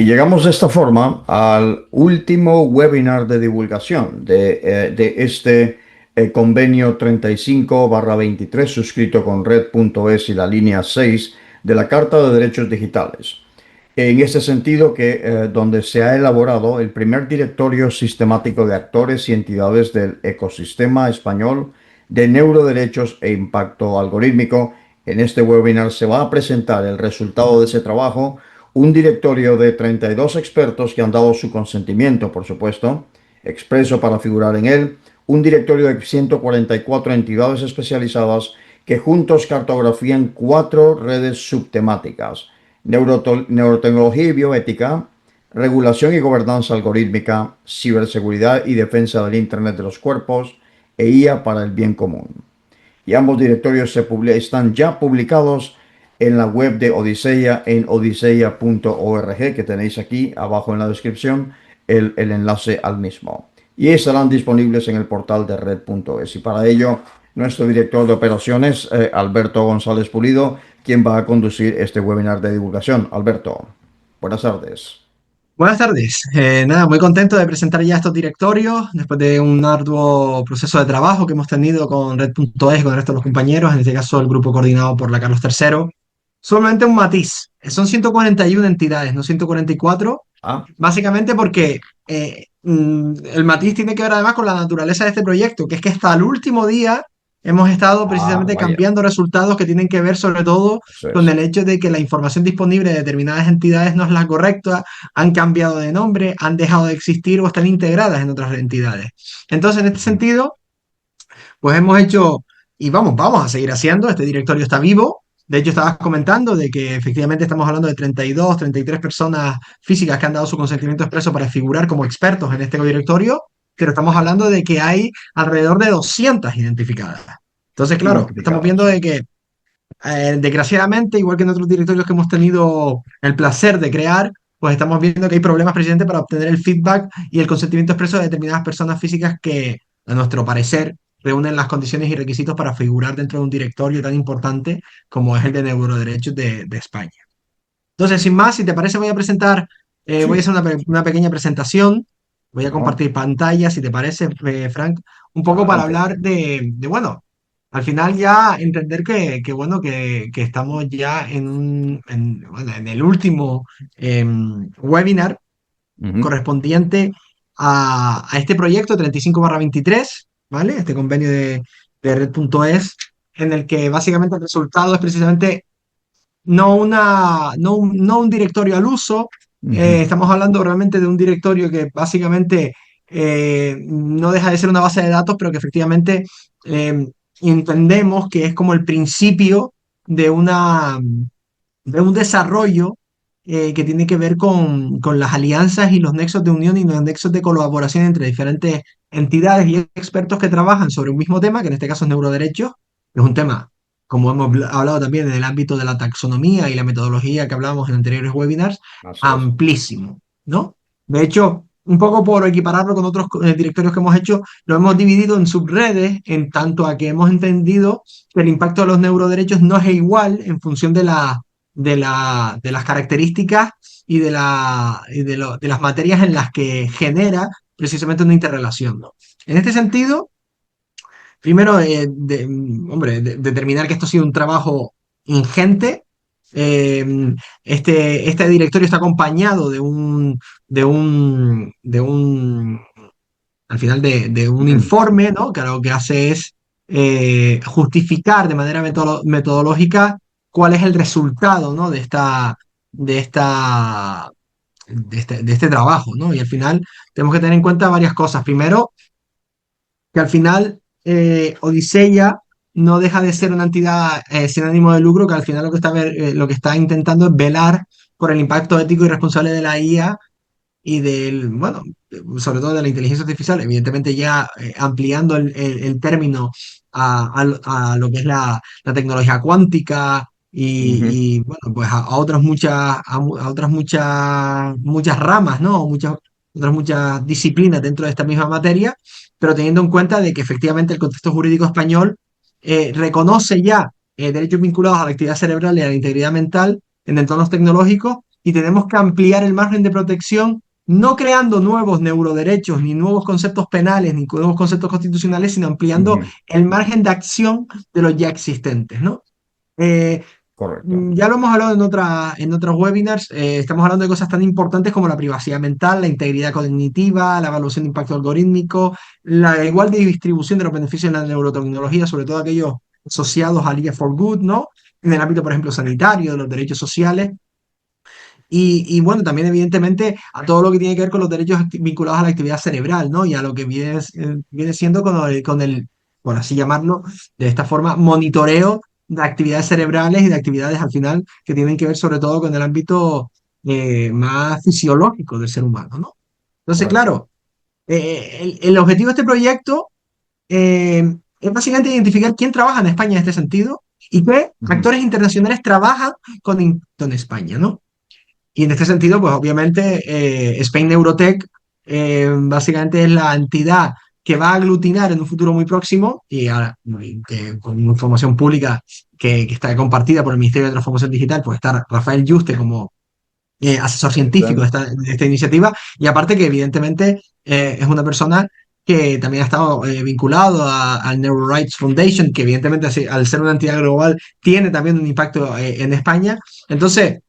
Y llegamos de esta forma al último webinar de divulgación de este convenio 35/23 suscrito con Red.es y la línea 6 de la Carta de Derechos Digitales. En este sentido, donde se ha elaborado el primer directorio sistemático de actores y entidades del ecosistema español de neuroderechos e impacto algorítmico. En este webinar se va a presentar el resultado de ese trabajo, un directorio de 32 expertos que han dado su consentimiento, por supuesto, expreso para figurar en él, un directorio de 144 entidades especializadas que juntos cartografían 4 redes subtemáticas: neurotecnología y bioética, regulación y gobernanza algorítmica, ciberseguridad y defensa del Internet de los cuerpos e IA para el bien común. Y ambos directorios están ya publicados en la web de Odisea en odisea.org, que tenéis aquí abajo en la descripción el enlace al mismo. Y estarán disponibles en el portal de red.es. Y para ello, nuestro director de operaciones, Alberto González Pulido, quien va a conducir este webinar de divulgación. Alberto, buenas tardes. Buenas tardes. Nada, muy contento de presentar ya estos directorios después de un arduo proceso de trabajo que hemos tenido con Red.es y con el resto de los compañeros, en este caso el grupo coordinado por la Carlos III. Solamente un matiz, son 141 entidades, no 144, Ah, básicamente porque el matiz tiene que ver además con la naturaleza de este proyecto, que es que hasta el último día hemos estado precisamente vaya, cambiando resultados que tienen que ver sobre todo eso con es. el hecho de que la información disponible de determinadas entidades no es la correcta, han cambiado de nombre, han dejado de existir o están integradas en otras entidades. Entonces, en este Ujú. sentido, pues hemos hecho, y vamos a seguir haciendo, este directorio está vivo. De hecho, estabas comentando de que efectivamente estamos hablando de 32, 33 personas físicas que han dado su consentimiento expreso para figurar como expertos en este directorio, pero estamos hablando de que hay alrededor de 200 identificadas. Entonces, claro, estamos viendo Identificadas. de que, desgraciadamente, igual que en otros directorios que hemos tenido el placer de crear, pues estamos viendo que hay problemas precisamente para obtener el feedback y el consentimiento expreso de determinadas personas físicas que, a nuestro parecer, reúnen las condiciones y requisitos para figurar dentro de un directorio tan importante como es el de neuroderechos de España. Entonces, sin más, si te parece, voy a presentar, voy a Sí, hacer una pequeña presentación, voy a bueno, compartir pantalla, si te parece, Frank, un poco para adelante. hablar bueno, al final ya entender bueno, que estamos ya bueno, en el último webinar Ujú. correspondiente a este proyecto 35/23, ¿vale? Este convenio de Red.es, en el que básicamente el resultado es precisamente no un directorio al uso. Ujú. Estamos hablando realmente de un directorio que básicamente no deja de ser una base de datos, pero que efectivamente eh, entendemos que es como el principio de de un desarrollo que tiene que ver con las alianzas y los nexos de unión y los nexos de colaboración entre diferentes entidades y expertos que trabajan sobre un mismo tema, que en este caso es neuroderechos, que es un tema, como hemos hablado también en el ámbito de la taxonomía y la metodología que hablábamos en anteriores webinars, Así es. amplísimo, ¿no? De hecho, un poco por equipararlo con otros directorios que hemos hecho, lo hemos dividido en subredes, en tanto a que hemos entendido que el impacto de los neuroderechos no es igual en función de las características y de las materias en las que genera precisamente una interrelación, ¿no? En este sentido, primero, hombre, determinar que esto ha sido un trabajo ingente. Este directorio está acompañado al final de un Mm. informe, ¿no? Que lo que hace es justificar de manera metodológica cuál es el resultado, ¿no? De esta, de este trabajo, ¿no? Y al final tenemos que tener en cuenta varias cosas. Primero, que al final Odisea no deja de ser una entidad sin ánimo de lucro, que al final lo que está intentando es velar por el impacto ético y responsable de la IA y bueno, sobre todo de la inteligencia artificial, evidentemente ya ampliando el término a lo que es la tecnología cuántica Ujú. bueno, pues a otras a otras muchas ramas, ¿no? Otras muchas disciplinas dentro de esta misma materia, pero teniendo en cuenta de que efectivamente el contexto jurídico español reconoce ya derechos vinculados a la actividad cerebral y a la integridad mental en entornos tecnológicos y tenemos que ampliar el margen de protección, no creando nuevos neuroderechos, ni nuevos conceptos penales, ni nuevos conceptos constitucionales, sino ampliando Ujú. el margen de acción de los ya existentes, ¿no? Eh, Correcto. ya lo hemos hablado en otros webinars, estamos hablando de cosas tan importantes como la privacidad mental, la integridad cognitiva, la evaluación de impacto algorítmico, la igual distribución de los beneficios de la neurotecnología, sobre todo aquellos asociados al IA for Good, ¿no? En el ámbito, por ejemplo, sanitario, de los derechos sociales. Y bueno, también evidentemente a todo lo que tiene que ver con los derechos vinculados a la actividad cerebral, ¿no? Y a lo que viene siendo por así llamarlo, de esta forma, monitoreo de actividades cerebrales y de actividades al final que tienen que ver sobre todo con el ámbito más fisiológico del ser humano, ¿no? Entonces, Correcto. claro, el objetivo de este proyecto es básicamente identificar quién trabaja en España en este sentido y qué Ujú. actores internacionales trabajan con España, ¿no? Y en este sentido, pues obviamente Spain Neurotech básicamente es la entidad que va a aglutinar en un futuro muy próximo y ahora, con información pública que está compartida por el Ministerio de Transformación Digital, pues está Rafael Yuste como asesor científico Perfecto. de esta iniciativa y aparte que evidentemente es una persona que también ha estado vinculado al Neuro Rights Foundation, que evidentemente al ser una entidad global tiene también un impacto en España. Entonces,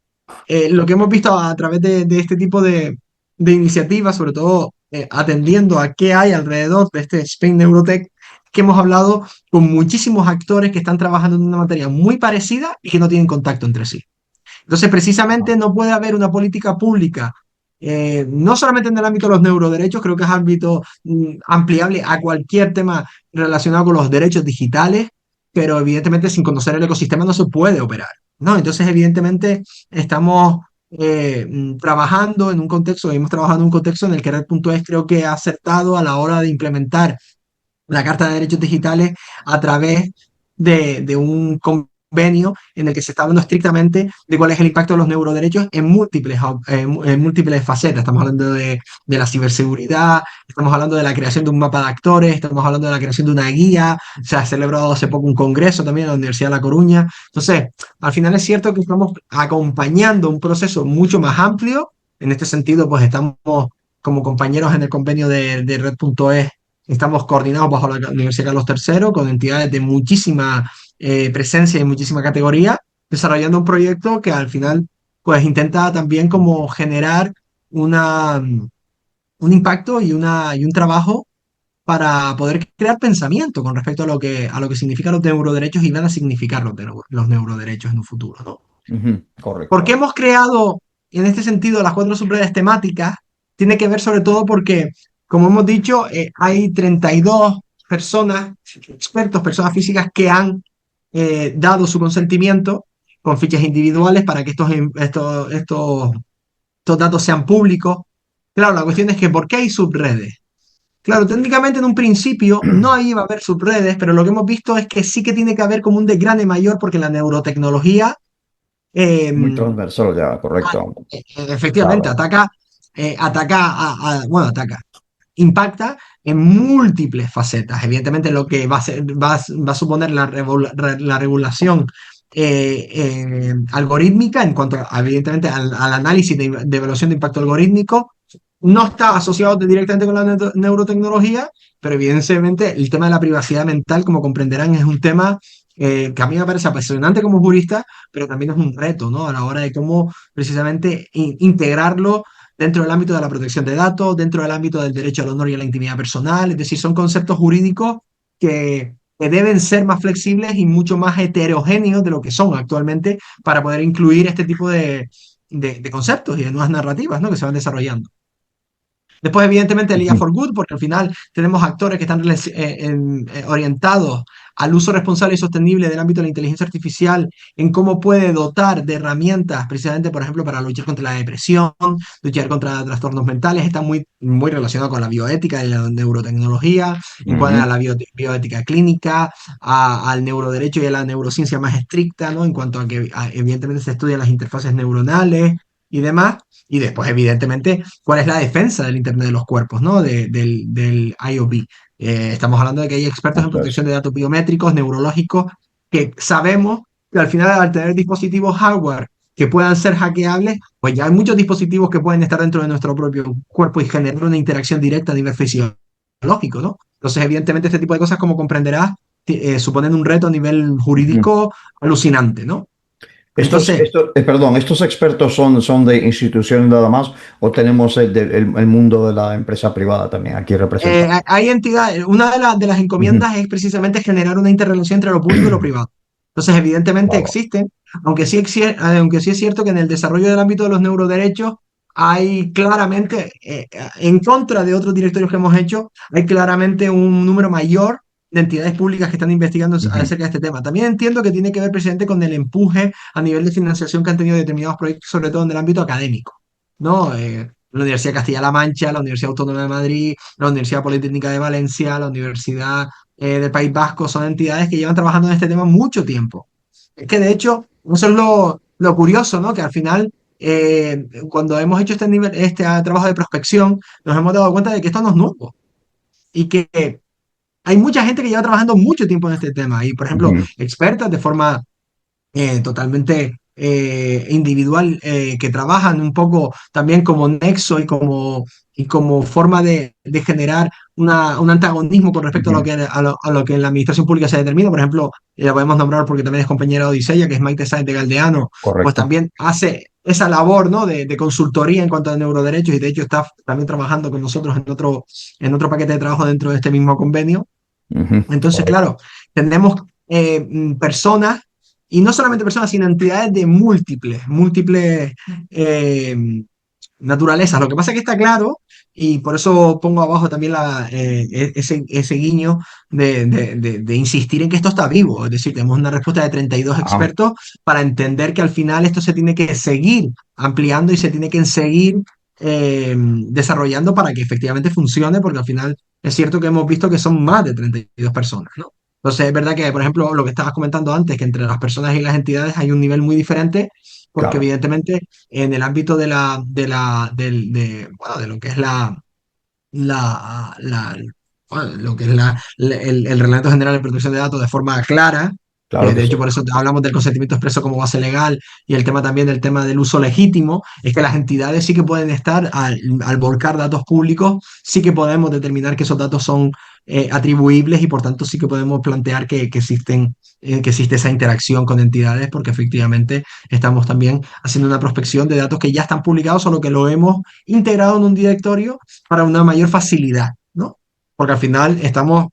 lo que hemos visto a través de este tipo de iniciativas, sobre todo atendiendo a qué hay alrededor de este Spain Neurotech, que hemos hablado con muchísimos actores que están trabajando en una materia muy parecida y que no tienen contacto entre sí. Entonces, Ah, precisamente no puede haber una política pública, no solamente en el ámbito de los neuroderechos, creo que es ámbito ampliable a cualquier tema relacionado con los derechos digitales, pero evidentemente sin conocer el ecosistema no se puede operar, ¿no? Entonces, evidentemente, estamos trabajando en un contexto, hemos trabajado en un contexto en el que Red.es creo que ha acertado a la hora de implementar la Carta de Derechos Digitales a través de un convenio en el que se está hablando estrictamente de cuál es el impacto de los neuroderechos en múltiples facetas. Estamos hablando de la ciberseguridad, estamos hablando de la creación de un mapa de actores, estamos hablando de la creación de una guía, se ha celebrado hace poco un congreso también en la Universidad de La Coruña. Entonces, al final es cierto que estamos acompañando un proceso mucho más amplio. En este sentido, pues estamos como compañeros en el convenio de Red.es, estamos coordinados bajo la Universidad Carlos III con entidades de muchísima presencia y muchísima categoría, desarrollando un proyecto que al final pues intenta también como generar un impacto y un trabajo para poder crear pensamiento con respecto a lo que significan los neuroderechos y van a significar los neuroderechos en un futuro, ¿no? ujú. ¿Por qué Correcto. hemos creado, en este sentido, las cuatro subredes temáticas? Tiene que ver sobre todo porque, como hemos dicho, hay 32 personas, expertos, personas físicas que han dado su consentimiento con fichas individuales para que estos datos sean públicos. Claro, la cuestión es que ¿por qué hay subredes? Claro, técnicamente en un principio no iba a haber subredes, pero lo que hemos visto es que sí que tiene que haber como un desgrane mayor porque la neurotecnología eh, Muy transversal ya, correcto. efectivamente, Claro. ataca, impacta en múltiples facetas. Evidentemente, lo que va a suponer la regulación algorítmica en cuanto, evidentemente, al análisis de evaluación de impacto algorítmico, no está asociado directamente con la neurotecnología, pero evidentemente el tema de la privacidad mental, como comprenderán, es un tema que a mí me parece apasionante como jurista, pero también es un reto, ¿no? A la hora de cómo precisamente integrarlo dentro del ámbito de la protección de datos, dentro del ámbito del derecho al honor y a la intimidad personal, es decir, son conceptos jurídicos que deben ser más flexibles y mucho más heterogéneos de lo que son actualmente para poder incluir este tipo de conceptos y de nuevas narrativas, ¿no? Que se van desarrollando. Después, evidentemente, el IA Ujú. for Good, porque al final tenemos actores que están orientados al uso responsable y sostenible del ámbito de la inteligencia artificial, en cómo puede dotar de herramientas, precisamente, por ejemplo, para luchar contra la depresión, luchar contra trastornos mentales, está muy relacionado con la bioética y la neurotecnología, en cuanto a Ujú. la bioética clínica, al neuroderecho y a la neurociencia más estricta, ¿no? En cuanto a que, evidentemente, se estudian las interfaces neuronales y demás. Y después, evidentemente, cuál es la defensa del Internet de los cuerpos, ¿no? Del IoB. Estamos hablando de que hay expertos en Eso es. protección de datos biométricos, neurológicos, que sabemos que al final, al tener dispositivos hardware que puedan ser hackeables, pues ya hay muchos dispositivos que pueden estar dentro de nuestro propio cuerpo y generar una interacción directa a nivel fisiológico, ¿no? Entonces, evidentemente, este tipo de cosas, como comprenderás, suponen un reto a nivel Ujú. jurídico alucinante, ¿no? Entonces, Perdón, ¿estos expertos son de instituciones nada más o tenemos el mundo de la empresa privada también aquí representado? hay entidades, una de las Ujú. encomiendas es precisamente generar una interrelación entre lo público y lo privado. Entonces, evidentemente Claro. existen, aunque sí es cierto que en el desarrollo del ámbito de los neuroderechos hay claramente, en contra de otros directorios que hemos hecho, hay claramente un número mayor de entidades públicas que están investigando Ujú. acerca de este tema. También entiendo que tiene que ver precisamente con el empuje a nivel de financiación que han tenido determinados proyectos, sobre todo en el ámbito académico, ¿no? La Universidad de Castilla-La Mancha, la Universidad Autónoma de Madrid, la Universidad Politécnica de Valencia, la Universidad del País Vasco, son entidades que llevan trabajando en este tema mucho tiempo. Es que de hecho, eso es lo curioso, ¿no? Que al final, cuando hemos hecho este trabajo de prospección, nos hemos dado cuenta de que esto no es nuevo y que hay mucha gente que lleva trabajando mucho tiempo en este tema y, por ejemplo, Ujú. expertas de forma totalmente individual, que trabajan un poco también como nexo y como forma de generar un antagonismo con respecto a lo Ujú. que, a lo que en la administración pública se determina. Por ejemplo, la podemos nombrar porque también es compañera de Odisea, que es Maite Sáenz de Galdeano, pues Correcto. también hace esa labor, ¿no? De consultoría en cuanto a neuroderechos y de hecho está también trabajando con nosotros en otro paquete de trabajo dentro de este mismo convenio. Ujú. Entonces, Correcto. claro, tenemos personas, y no solamente personas, sino entidades de múltiples eh, naturalezas. Lo que pasa es que está claro, y por eso pongo abajo también ese guiño de insistir en que esto está vivo. Es decir, tenemos una respuesta de 32 Ah, expertos para entender que al final esto se tiene que seguir ampliando y se tiene que seguir desarrollando para que efectivamente funcione, porque al final es cierto que hemos visto que son más de 32 personas, ¿no? Entonces es verdad que, por ejemplo, lo que estabas comentando antes, que entre las personas y las entidades hay un nivel muy diferente, porque claro, evidentemente en el ámbito bueno, de lo que es bueno, lo que es el Reglamento General de Protección de Datos de forma clara. claro que De sí. hecho, por eso hablamos del consentimiento expreso como base legal y el tema también del tema del uso legítimo, es que las entidades sí que pueden estar, al volcar datos públicos, sí que podemos determinar que esos datos son atribuibles y por tanto sí que podemos plantear que existe esa interacción con entidades porque efectivamente estamos también haciendo una prospección de datos que ya están publicados, solo que lo hemos integrado en un directorio para una mayor facilidad, ¿no? Porque al final estamos,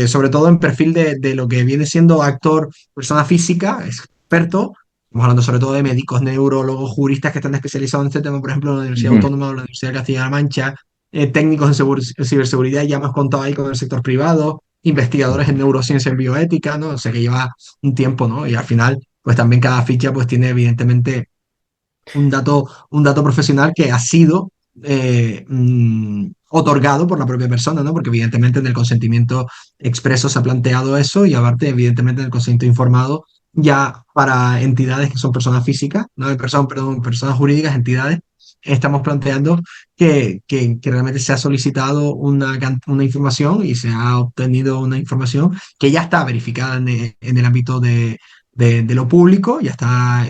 sobre todo en perfil de lo que viene siendo actor, persona física, experto. Estamos hablando sobre todo de médicos, neurólogos, juristas que están especializados en este tema, por ejemplo, en la Universidad Ujú. Autónoma o la Universidad de Castilla-La Mancha, técnicos en ciberseguridad, ya hemos contado ahí con el sector privado, investigadores en Ujú. neurociencia y bioética, ¿no? O sea que lleva un tiempo, ¿no? Y al final, pues también cada ficha pues tiene evidentemente un dato profesional que ha sido otorgado por la propia persona, ¿no? Porque evidentemente en el consentimiento expreso se ha planteado eso y aparte, evidentemente, en el consentimiento informado ya para entidades que son personas físicas, no personas, perdón, personas jurídicas, entidades, estamos planteando que realmente se ha solicitado una información y se ha obtenido una información que ya está verificada en el ámbito de lo público, ya está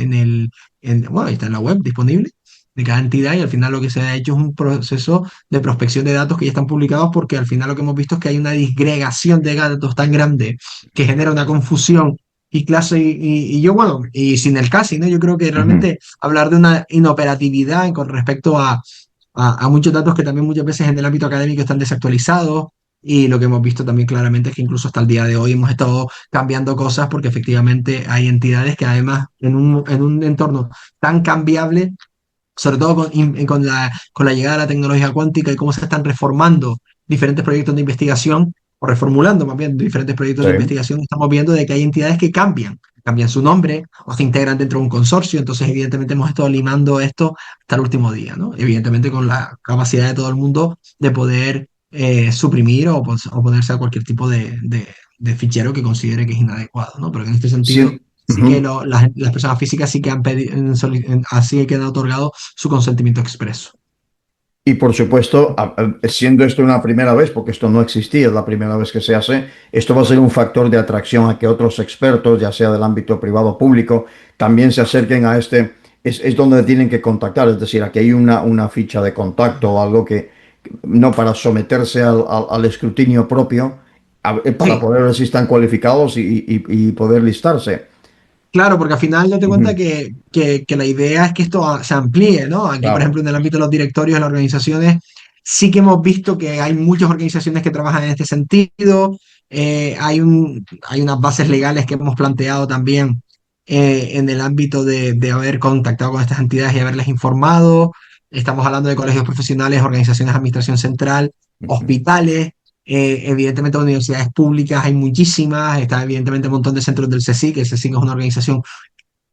bueno, está en la web disponible de cada entidad y al final lo que se ha hecho es un proceso de prospección de datos que ya están publicados porque al final lo que hemos visto es que hay una disgregación de datos tan grande que genera una confusión y clase y yo, bueno, y sin el casi, ¿no? Yo creo que Ujú. realmente hablar de una inoperatividad con respecto a muchos datos que también muchas veces en el ámbito académico están desactualizados y lo que hemos visto también claramente es que incluso hasta el día de hoy hemos estado cambiando cosas porque efectivamente hay entidades que además en un entorno tan cambiable, sobre todo con la llegada de la tecnología cuántica y cómo se están reformando diferentes proyectos de investigación, o reformulando más bien diferentes proyectos Sí. de investigación, estamos viendo de que hay entidades que cambian su nombre o se integran dentro de un consorcio, entonces evidentemente hemos estado limando esto hasta el último día, ¿no? Evidentemente con la capacidad de todo el mundo de poder suprimir o ponerse a cualquier tipo de fichero que considere que es inadecuado, ¿no? Pero en este sentido Sí. sí que Ujú. las personas físicas sí que han pedido, así que han otorgado su consentimiento expreso. Y por supuesto, siendo esto una primera vez, porque esto no existía, es la primera vez que se hace, esto va a ser un factor de atracción a que otros expertos, ya sea del ámbito privado o público, también se acerquen a este es donde tienen que contactar. Es decir, aquí hay una ficha de contacto o algo no para someterse al escrutinio propio, para Sí, poder ver si están cualificados y poder listarse. claro, porque al final date cuenta Ujú. que la idea es que esto se amplíe, ¿no? Aquí, por ejemplo, Claro. en el ámbito de los directorios, de las organizaciones, sí que hemos visto que hay muchas organizaciones que trabajan en este sentido. Hay unas bases legales que hemos planteado también en el ámbito de haber contactado con estas entidades y haberles informado. Estamos hablando de colegios profesionales, organizaciones de administración central, Ujú. hospitales. Evidentemente, universidades públicas hay muchísimas, está evidentemente un montón de centros del CSIC, el CSIC es una organización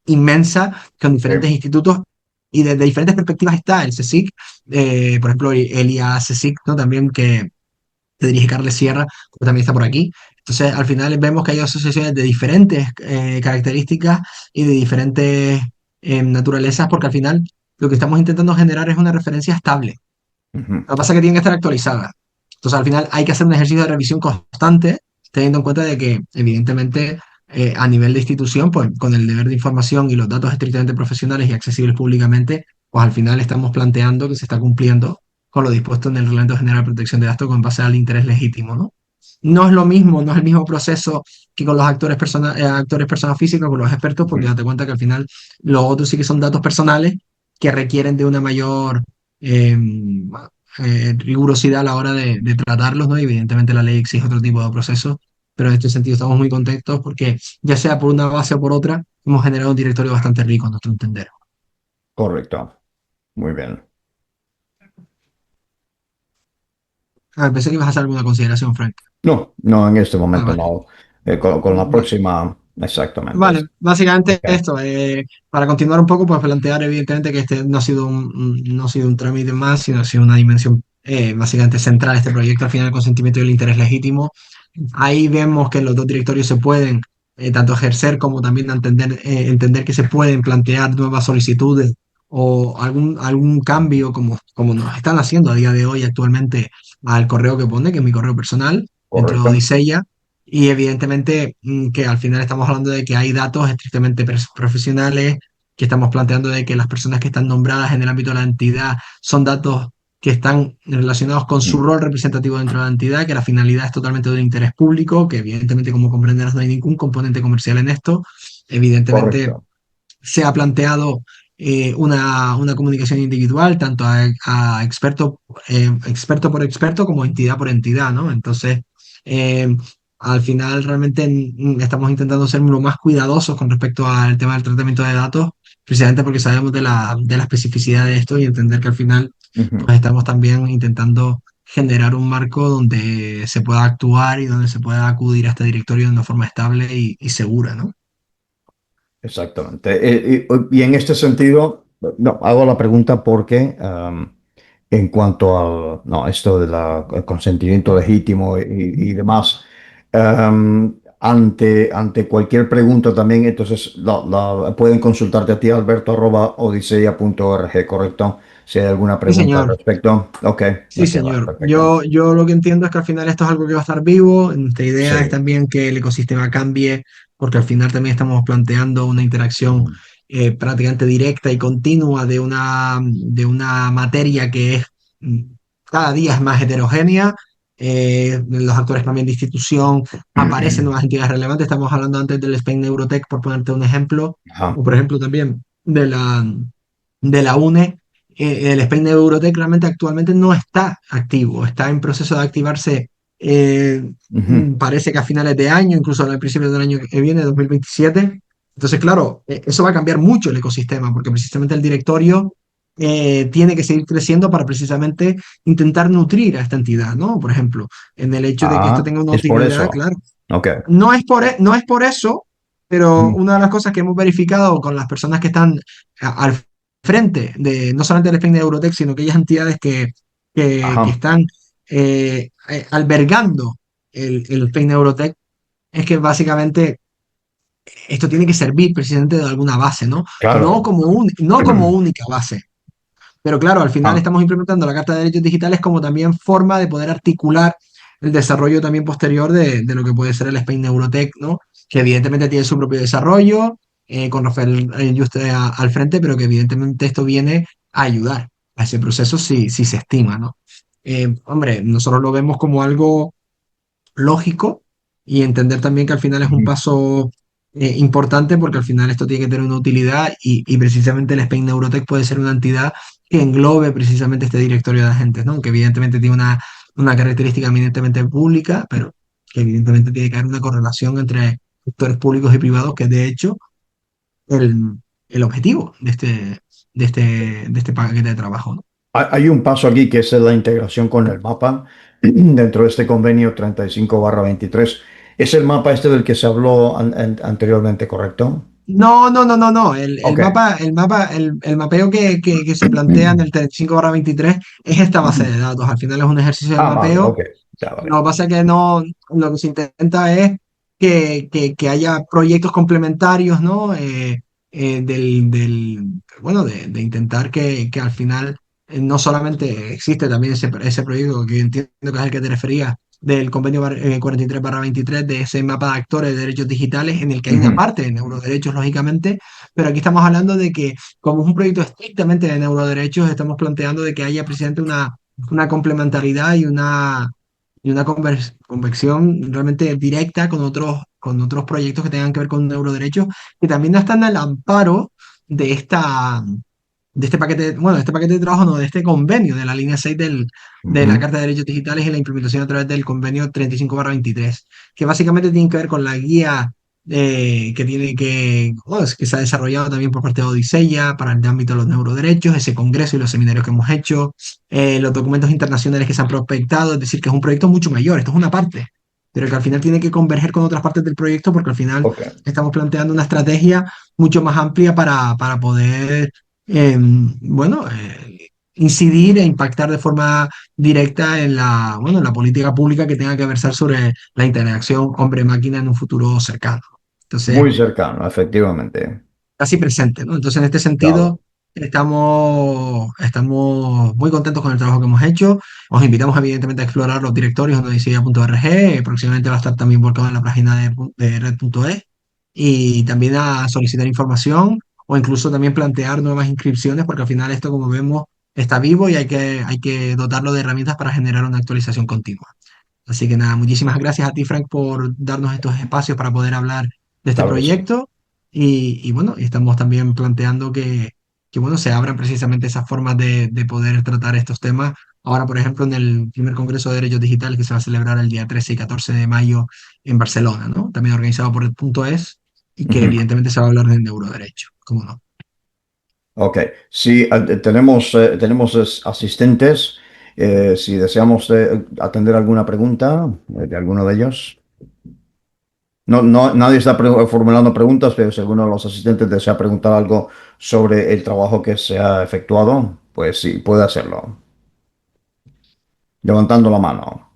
inmensa con Sí. diferentes institutos y desde diferentes perspectivas está el CSIC, por ejemplo, el IA CSIC, ¿no? También que dirige Carles Sierra, que también está por aquí. Entonces, al final vemos que hay asociaciones de diferentes características y de diferentes naturalezas, porque al final lo que estamos intentando generar es una referencia estable. Ujú. Lo que pasa es que tienen que estar actualizadas. Entonces, al final hay que hacer un ejercicio de revisión constante, teniendo en cuenta de que, evidentemente, a nivel de institución, pues con el deber de información y los datos estrictamente profesionales y accesibles públicamente, pues al final estamos planteando que se está cumpliendo con lo dispuesto en el Reglamento General de Protección de Datos con base al interés legítimo, ¿no? No es lo mismo, no es el mismo proceso que con los actores personas físicas, con los expertos, porque Ujú. date cuenta que al final los otros sí que son datos personales que requieren de una mayor eh, rigurosidad a la hora de tratarlos, ¿no? Y evidentemente la ley exige otro tipo de procesos, pero en este sentido estamos muy contentos porque, ya sea por una base o por otra, hemos generado un directorio bastante rico, a nuestro entender. Correcto. Muy bien. A ver, pensé que ibas a hacer alguna consideración, Frank. No, no, en este Ah, momento vale. no. Con la Vale. próxima, exactamente. Vale, básicamente Ok. esto, para continuar un poco, pues plantear evidentemente que este no ha sido no ha sido un trámite más, sino ha sido una dimensión básicamente central de este proyecto, al final el consentimiento y el interés legítimo. Ahí vemos que los dos directorios se pueden tanto ejercer como también entender que se pueden plantear nuevas solicitudes o algún cambio como nos están haciendo a día de hoy actualmente al correo que pone, que es mi correo personal, dentro de Correcto. Odisea. Y evidentemente que al final estamos hablando de que hay datos estrictamente profesionales, que estamos planteando de que las personas que están nombradas en el ámbito de la entidad son datos que están relacionados con su Ujú. rol representativo dentro de la entidad, que la finalidad es totalmente de interés público, que evidentemente, como comprenderás, no hay ningún componente comercial en esto. Evidentemente, Correcto. se ha planteado una comunicación individual, tanto a experto por experto como entidad por entidad, ¿no? Entonces, eh, al final realmente estamos intentando ser lo más cuidadosos con respecto al tema del tratamiento de datos, precisamente porque sabemos de la especificidad de esto y entender que al final Ujú. pues estamos también intentando generar un marco donde se pueda actuar y donde se pueda acudir a este directorio de una forma estable y segura, ¿no? Exactamente. Y en este sentido, no, hago la pregunta porque en cuanto al, no, esto del consentimiento legítimo y demás, ante cualquier pregunta también, entonces pueden consultarte a ti, Alberto, arroba odisea.org, ¿correcto? Si hay alguna Sí, pregunta al señor. respecto. Ok, Sí, ok, vale, señor. perfecto. Yo lo que entiendo es que al final esto es algo que va a estar vivo. Nuestra idea es Sí. también que el ecosistema cambie, porque al final también estamos planteando una interacción Ujú. prácticamente directa y continua de una materia que es mm, cada día es más heterogénea. Los actores cambian de institución, aparecen nuevas entidades relevantes. Estamos hablando antes del Spain Neurotech, por ponerte un ejemplo, Ajá. o por ejemplo también de la UNE. El Spain Eurotech realmente actualmente no está activo, está en proceso de activarse, Ujú. parece que a finales de año, incluso al principio del año que viene, 2027. Entonces, claro, eso va a cambiar mucho el ecosistema, porque precisamente el directorio tiene que seguir creciendo para precisamente intentar nutrir a esta entidad, ¿no? Por ejemplo, en el hecho de que esto Ah, tenga una es por utilidad, eso. claro. Ok. No es por eso, pero Ujú. una de las cosas que hemos verificado con las personas que están al frente de no solamente del Spain de Eurotech, sino aquellas entidades que Ajá. están albergando el Spain Eurotech, es que básicamente esto tiene que servir precisamente de alguna base, ¿no? No Claro. como única base. Pero claro, al final Ah, estamos implementando la Carta de Derechos Digitales como también forma de poder articular el desarrollo también posterior de lo que puede ser el Spain Neurotech, ¿no? Que evidentemente tiene su propio desarrollo, con Rafael Yuste al frente, pero que evidentemente esto viene a ayudar a ese proceso si se estima, ¿no? Hombre, nosotros lo vemos como algo lógico y entender también que al final es un Ujú. paso importante porque al final esto tiene que tener una utilidad y precisamente el Spain Neurotech puede ser una entidad que englobe precisamente este directorio de agentes, ¿no? Que evidentemente tiene una característica eminentemente pública, pero que evidentemente tiene que haber una correlación entre sectores públicos y privados, que es de hecho el, el objetivo de este paquete de trabajo, ¿no? Hay un paso aquí que es la integración con el mapa dentro de este convenio 35/23. Es el mapa este del que se habló anteriormente, ¿correcto? No, no, no, no, no. Ok. El mapeo que se plantea en el 35/23 es esta base de datos. Al final es un ejercicio de Ah, vale, mapeo. ok. Ya, vale. Lo que pasa es que no, lo que se intenta es que haya proyectos complementarios, ¿no? Bueno, de intentar que al final no solamente existe también ese proyecto que entiendo que es el que te refería del convenio 43/23 de ese mapa de actores de derechos digitales en el que hay una Ujú, parte de neuroderechos, lógicamente, pero aquí estamos hablando de que como es un proyecto estrictamente de neuroderechos, estamos planteando de que haya precisamente una complementariedad y una conversión realmente directa con otros proyectos que tengan que ver con neuroderechos, que también están al amparo de este paquete, bueno, de este paquete de trabajo, no, de este convenio de la línea 6 de la ujú, Carta de Derechos Digitales y la implementación a través del convenio 35/23, que básicamente tiene que ver con la guía bueno, que se ha desarrollado también por parte de Odisea para el ámbito de los neuroderechos, ese congreso y los seminarios que hemos hecho, los documentos internacionales que se han prospectado, es decir, que es un proyecto mucho mayor, esto es una parte, pero que al final tiene que converger con otras partes del proyecto porque al final ok. estamos planteando una estrategia mucho más amplia para poder, bueno, incidir e impactar de forma directa bueno, en la política pública que tenga que versar sobre la interacción hombre-máquina en un futuro cercano. Entonces, Muy cercano, efectivamente. casi presente, ¿no? Entonces, en este Claro. sentido, estamos muy contentos con el trabajo que hemos hecho. Os invitamos, evidentemente, a explorar los directorios en odisea.org. Próximamente va a estar también volcado en la página de red.es. Y también a solicitar información o incluso también plantear nuevas inscripciones, porque al final esto, como vemos, está vivo y hay que dotarlo de herramientas para generar una actualización continua. Así que nada, muchísimas gracias a ti, Frank, por darnos estos espacios para poder hablar de este Claro que sí. proyecto. Y bueno, y estamos también planteando que bueno, se abran precisamente esas formas de poder tratar estos temas. Ahora, por ejemplo, en el primer Congreso de Derechos Digitales que se va a celebrar el día 13 y 14 de mayo en Barcelona, ¿no? También organizado por el Punto Es y que Ujú. evidentemente se va a hablar de neuroderecho, ¿cómo no? Ok. Sí, tenemos asistentes. Si deseamos atender alguna pregunta de alguno de ellos. No, no, nadie está formulando preguntas, pero si alguno de los asistentes desea preguntar algo sobre el trabajo que se ha efectuado, pues sí, puede hacerlo, levantando la mano.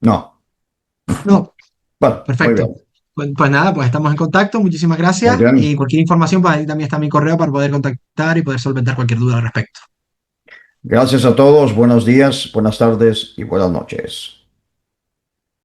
No. No, Bueno, muy perfecto. bien. Pues nada, pues estamos en contacto. Muchísimas Muy gracias. Y bien. cualquier información, pues ahí también está mi correo para poder contactar y poder solventar cualquier duda al respecto. Gracias a todos. Buenos días, buenas tardes y buenas noches.